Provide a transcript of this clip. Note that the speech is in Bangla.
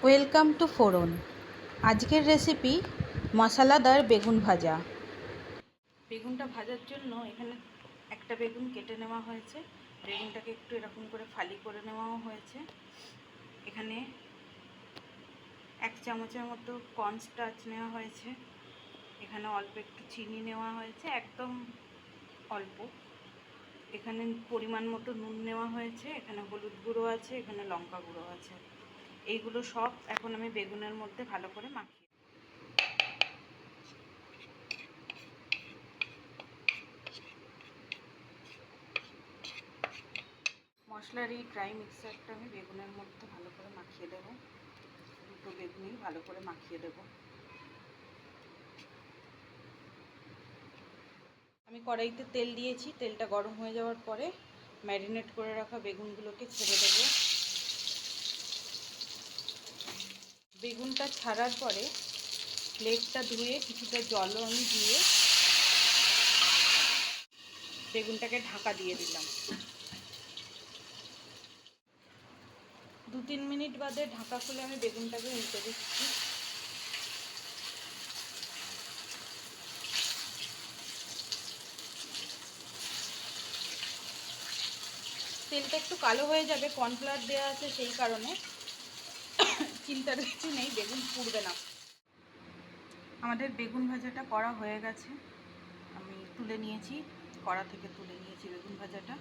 ওয়েলকাম টু ফোড়ন। আজকের রেসিপি মশলাদার বেগুন ভাজা। বেগুনটা ভাজার জন্য এখানে একটা বেগুন কেটে নেওয়া হয়েছে। বেগুনটাকে একটু এরকম করে ফালি করে নেওয়াও হয়েছে। এখানে 1 চামচের মতো কর্নস্টার্চ নেওয়া হয়েছে। এখানে অল্প একটু চিনি নেওয়া হয়েছে, একদম অল্প। এখানে পরিমাণ মতো নুন নেওয়া হয়েছে। এখানে হলুদ গুঁড়ো আছে, এখানে লঙ্কা গুঁড়ো আছে। এইগুলো সব এখন আমি বেগুনের মধ্যে ভালো করে মাখিয়ে মশলার এই ড্রাই মিক্সচারটা আমি বেগুনের মধ্যে ভালো করে মাখিয়ে দেবো। দুটো বেগুনই ভালো করে মাখিয়ে দেবো। আমি কড়াইতে তেল দিয়েছি। তেলটা গরম হয়ে যাওয়ার পরে ম্যারিনেট করে রাখা বেগুনগুলোকে ছেড়ে দেবো। বেগুনটা ছাড়ার পরে প্লেটটা ধুয়ে কিছুটা জল আমি দিয়ে বেগুনটাকে ঢাকা দিয়ে দিলাম। 2-3 মিনিট বাদে ঢাকা খুলে আমি বেগুনটাকে উল্টে দিচ্ছি। তেলটা একটু কালো হয়ে যাবে, কর্নফ্লাওয়ার দেওয়া আছে সেই কারণে। চিন্তার কিছু নেই, বেগুন পুড়বে না। আমাদের বেগুন ভাজাটা করা হয়ে গেছে। আমি তুলে নিয়েছি, কড়া থেকে তুলে নিয়েছি বেগুন ভাজাটা।